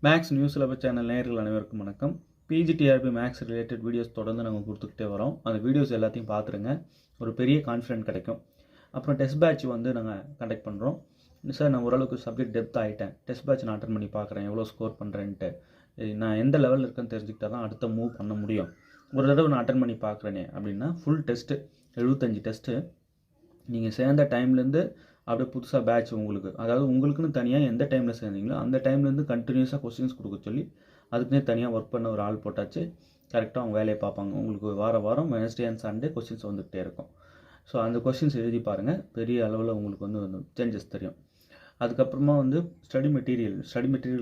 Maths news syllabus channel நேயர்கள் அனைவருக்கும் வணக்கம். பிஜிடிஆர்பி மேக்ஸ் ரிலேட்டட் வீடியோஸ் தொடர்ந்து நாங்கள் கொடுத்துக்கிட்டே வரோம். அந்த வீடியோஸ் எல்லாத்தையும் பார்த்துருங்க, ஒரு பெரிய கான்ஃபிடென்ட் கிடைக்கும். அப்புறம் டெஸ்ட் பேட்ச் வந்து நாங்கள் கண்டக்ட் பண்ணுறோம். சார், நான் ஓரளவுக்கு சப்ஜெக்ட் டெப்த் ஆகிட்டேன், டெஸ்ட் பேட்ச் நான் அட்டன் பண்ணி பார்க்குறேன், எவ்வளோ ஸ்கோர் பண்ணுறேன்ட்டு. நான் எந்த லெவலில் இருக்கேன்னு தெரிஞ்சுக்கிட்டா தான் அடுத்த மூவ் பண்ண முடியும். ஒரு தடவை நான் அட்டன் பண்ணி பார்க்குறேனே அப்படின்னா ஃபுல் டெஸ்ட்டு 75 டெஸ்ட்டு நீங்கள் சேர்ந்த டைம்லேருந்து அப்படியே புதுசாக பேட்ச் உங்களுக்கு, அதாவது உங்களுக்குன்னு தனியாக எந்த டைமில் சேர்ந்தீங்களோ அந்த டைம்லேருந்து கண்டினியூஸாக கொஸ்டின்ஸ் கொடுக்க சொல்லி அதுக்குன்னே தனியாக ஒர்க் பண்ண ஒரு ஆள் போட்டாச்சு. கரெக்டாக அவங்க வேலையை பார்ப்பாங்க. உங்களுக்கு வாரம் வெனஸ்டே அண்ட் சண்டே கொஸ்டின்ஸ் வந்துகிட்டே இருக்கும். ஸோ அந்த கொஸ்டின்ஸ் எழுதி பாருங்கள், பெரிய அளவில் உங்களுக்கு வந்து சேஞ்சஸ் தெரியும். அதுக்கப்புறமா வந்து ஸ்டடி மெட்டீரியல்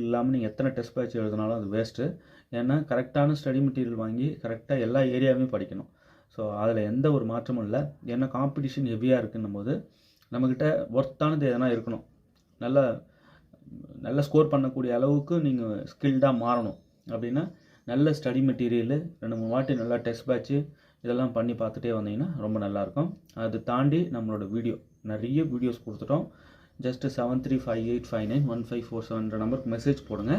இல்லாமல் நீங்கள் எத்தனை டெஸ்ட் பேட்ச் எழுதினாலும் அது வேஸ்ட்டு. ஏன்னா கரெக்டான ஸ்டடி மெட்டீரியல் வாங்கி கரெக்டாக எல்லா ஏரியாவையும் படிக்கணும். ஸோ அதில் எந்த ஒரு மாற்றமும் இல்லை. ஏன்னா காம்படிஷன் ஹெவியாக இருக்குன்னும் போது நம்மக்கிட்ட ஒர்த்தானது எதனா இருக்கணும். நல்ல ஸ்கோர் பண்ணக்கூடிய அளவுக்கு நீங்கள் ஸ்கில்டாக மாறணும் அப்படின்னா நல்ல ஸ்டடி மெட்டீரியலு 2-3 வாட்டி நல்லா டெஸ்ட் பேட்ச்சு இதெல்லாம் பண்ணி பார்த்துட்டே வந்தீங்கன்னா ரொம்ப நல்லாயிருக்கும். அது தாண்டி நம்மளோட நிறைய வீடியோஸ் கொடுத்துட்டோம். ஜஸ்ட்டு 7358591547 நம்பருக்கு மெசேஜ் போடுங்க.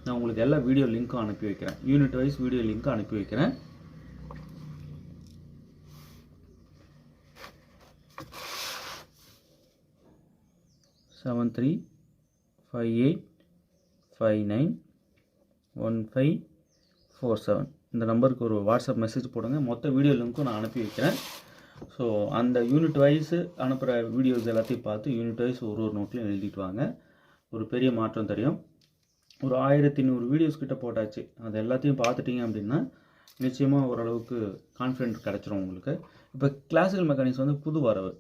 நான் உங்களுக்கு எல்லா வீடியோ லிங்க்கும் அனுப்பி வைக்கிறேன். யூனிட் வைஸ் வீடியோ லிங்க்கும் அனுப்பி வைக்கிறேன். seven 358591547 இந்த நம்பருக்கு ஒரு வாட்ஸ்அப் மெசேஜ் போடுங்க. மொத்த வீடியோ லிங்க்கும் நான் அனுப்பி வைக்கிறேன். ஸோ அந்த யூனிட் வைஸு அனுப்புகிற வீடியோஸ் எல்லாத்தையும் பார்த்து யூனிட் வைஸ் ஒரு நோட்லையும் எழுதிட்டு வாங்க. ஒரு பெரிய மாற்றம் தெரியும். ஒரு 1100 வீடியோஸ் கிட்ட போட்டாச்சு. அது எல்லாத்தையும் பார்த்துட்டிங்க அப்படின்னா நிச்சயமாக ஓரளவுக்கு கான்ஃபிடென்ட் கிடச்சிரும் உங்களுக்கு. இப்போ கிளாசிக்கல் மெக்கானிக்ஸ் வந்து புது வரவு.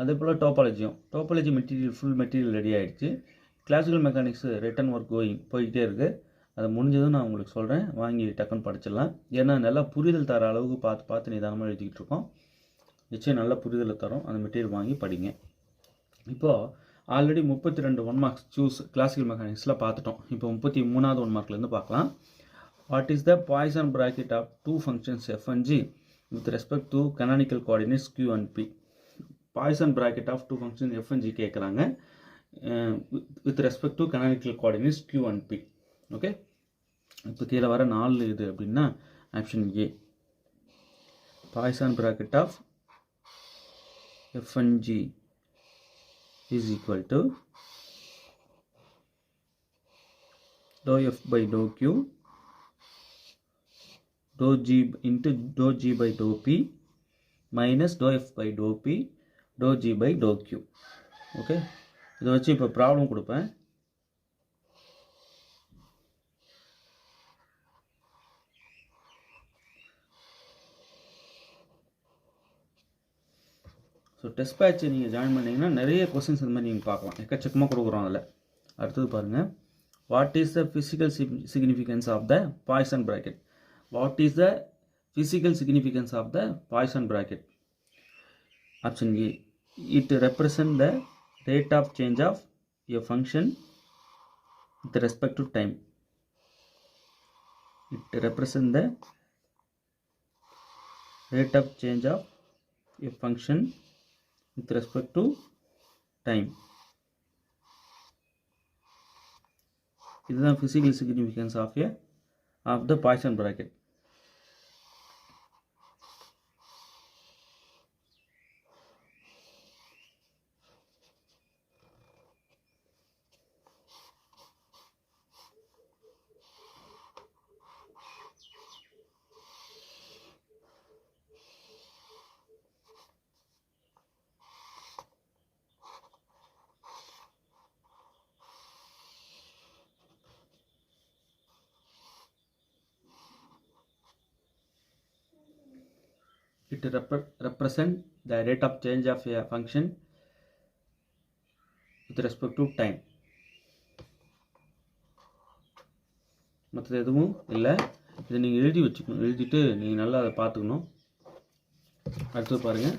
அதே போல் டோபாலஜி ஃபுல் மெட்டீரியல் ரெடி ஆகிடுச்சு. கிளாசிக்கல் மெக்கானிக்ஸ் ரிட்டன் ஒர்க் போய்கிட்டே இருக்குது. அதை முடிஞ்சதும் நான் உங்களுக்கு சொல்கிறேன், வாங்கி டக்குன்னு படிச்சிடலாம். ஏன்னா நல்லா புரிதல் தர அளவுக்கு பார்த்து நிதானமாக எழுதிக்கிட்டு இருக்கோம். நிச்சயம் நல்ல புரிதலை தரும். அந்த மெட்டீரியல் வாங்கி படிங்க. இப்போது ஆல்ரெடி 32 1 மார்க்ஸ் சூஸ் கிளாசிக்கல் மெக்கானிக்ஸில் பார்த்துட்டோம். இப்போ 33வது 1 மார்க்லேருந்து பார்க்கலாம். What is the Poisson bracket of 2 functions f and g with respect to canonical coordinates q and p? Poisson bracket of 2 function f and g கேட்குறாங்க with respect to canonical coordinates q and p. Okay, இப்போ கீழே வர 4 இது அப்படின்னா option A. Poisson bracket of f and g is equal to dou f by dou q dou g into dou g by dou p minus dou f by dou p dou g by dou q. Okay, இதை வச்சு இப்போ problem கொடுப்பேன். So test batch நீங்கள் join பண்ணிங்கன்னா நிறைய questions இந்த மாதிரி நீங்கள் பார்க்கலாம். எக்கச்சக்கமாக கொடுக்குறோம் அதில். அடுத்தது பாருங்கள், what is the physical significance of the Poisson bracket? What is the physical significance of the Poisson bracket? Option A, it represent the rate of change of a function with respect to time. It represent the rate of change of a function with respect to time. இதுதான் physical significance of the Poisson bracket. It represent the rate of change of a function with respect to time. மற்றது எதுவும் இல்லை. இதை நீங்கள் எழுதி வச்சுக்கணும். எழுதிட்டு நீங்கள் நல்லா அதை பார்த்துக்கணும். அடுத்து பாருங்கள்,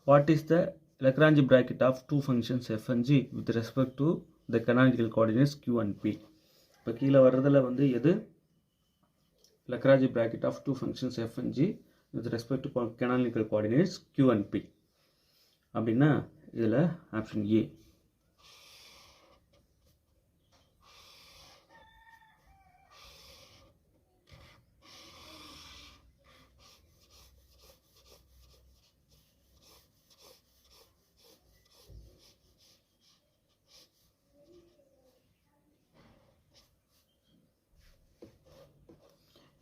what is the Lagrange bracket of 2 functions f and g with respect to the canonical coordinates q and p? இப்போ கீழே வர்றதில் வந்து எது Lagrange bracket of 2 functions f and g with respect to canonical coordinates q and p அப்படின்னா இதில் option A.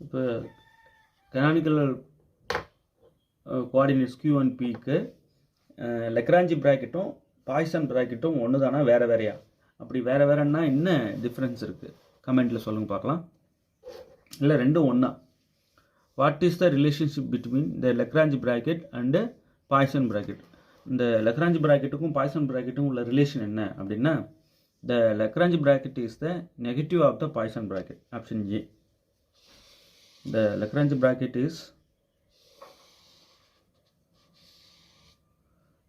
இப்போ canonical coordinates Q and Pக்கு Lagrange ப்ராக்கெட்டும் Poisson ப்ராக்கெட்டும் ஒன்று தானா வேறு வேறையா? அப்படி வேறு வேறுன்னா என்ன டிஃப்ரென்ஸ் இருக்குது? கமெண்ட்டில் சொல்லுங்கள் பார்க்கலாம். இல்லை ரெண்டும் ஒன்றா? What is the relationship between the Lagrange bracket and Poisson bracket? இந்த லெக்ராஞ்சி ப்ராக்கெட்டுக்கும் பாய்சன் ப்ராக்கெட்டுக்கும் உள்ள ரிலேஷன் என்ன அப்படின்னா, the Lagrange bracket is the negative of the Poisson bracket. Option A. The Lagrange bracket is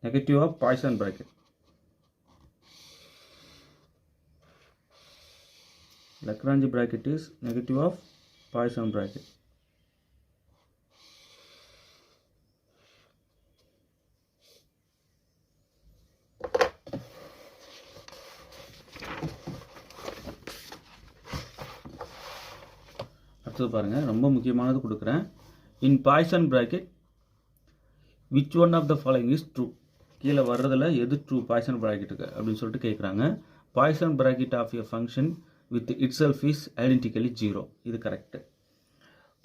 negative of Poisson bracket. Lagrange bracket is negative of Poisson bracket. அடுத்தது பாருங்கள், ரொம்ப முக்கியமானது கொடுக்குறேன். In Poisson bracket which one of the following is true? கீழே வர்றதில் எது true Poisson ப்ராக்கெட்டுக்கு அப்படின்னு சொல்லிட்டு கேட்குறாங்க. Poisson bracket of a function with இட் செல்ஃப் இஸ் ஐடென்டிக்கலி 0. இது கரெக்டு.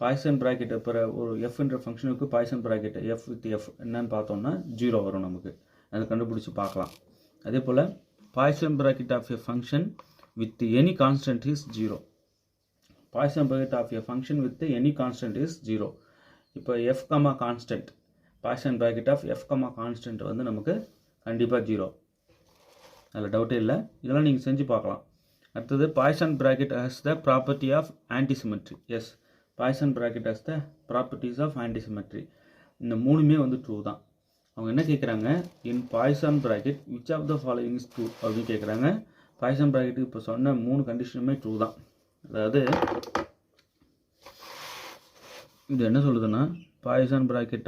பாய்சன் ப்ராக்கெட் அப்புற ஒரு எஃப்ன்ற ஃபங்க்ஷனுக்கு Poisson bracket F with F என்னன்னு பார்த்தோம்னா 0 வரும். நமக்கு அதை கண்டுபிடிச்சி பார்க்கலாம். அதே போல் Poisson bracket of a function with any constant is 0. Poisson bracket of a function with any constant is 0. இப்போ f, constant, Poisson bracket of f, constant வந்து நமக்கு கண்டிப்பாக 0. அதில் டவுட்டே இல்லை. இதெல்லாம் நீங்கள் செஞ்சு பார்க்கலாம். அடுத்தது Poisson bracket has the property of antisymmetry. Yes, Poisson bracket has the properties of antisymmetry. இந்த மூணுமே வந்து ட்ரூ தான். அவங்க என்ன கேட்குறாங்க, இன் Poisson bracket which of the following is true அப்படின்னு கேட்குறாங்க. Poisson bracket இப்போ சொன்ன 3 கண்டிஷனுமே ட்ரூ தான். அதாவது இது என்ன சொல்லுதுன்னா, Poisson bracket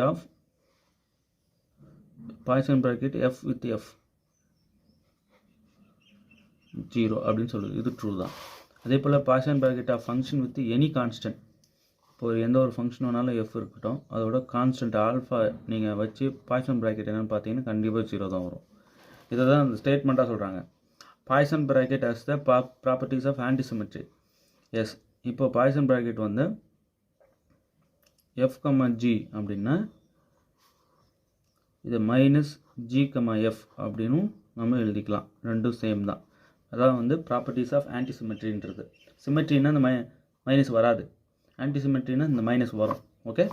F with F 0 அப்படின்னு சொல்லுது. இது ட்ரூ தான். அதே போல் Poisson bracket of function with any constant. இப்போ எந்த ஒரு ஃபங்க்ஷன் வேணாலும் எஃப் இருக்கட்டும், அதோட கான்ஸ்டன்ட் ஆல்ஃபா நீங்கள் வச்சு பாய்சன் ப்ராக்கெட் என்னென்னு பார்த்தீங்கன்னா கண்டிப்பாக 0 தான் வரும். இதை தான் அந்த ஸ்டேட்மெண்ட்டாக சொல்கிறாங்க. Poisson bracket has the properties of antisymmetry. Yes, இப்போ பாய்சன் ப்ராக்கெட் வந்து எஃப், ஜி அப்படின்னா இது மைனஸ் ஜி, எஃப் அப்படின்னு நம்ம எழுதிக்கலாம். ரெண்டும் சேம் தான். அதான் வந்து ப்ராப்பர்ட்டிஸ் ஆஃப் ஆன்டிசிமெட்ரின்றது. சிமெட்ரின்னா இந்த மைனஸ் வராது, ஆன்டிசிமெட்ரின்னா இந்த மைனஸ் வரும். ஓகே,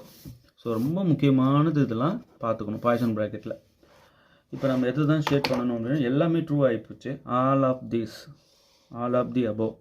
ஸோ ரொம்ப முக்கியமானது இதெல்லாம் பார்த்துக்கணும் பாய்சன் ப்ராக்கெட்டில். இப்போ நம்ம எது தான் ஷேட் பண்ணணும் அப்படின்னா எல்லாமே ட்ரூ ஆகிப்போச்சு. All of the above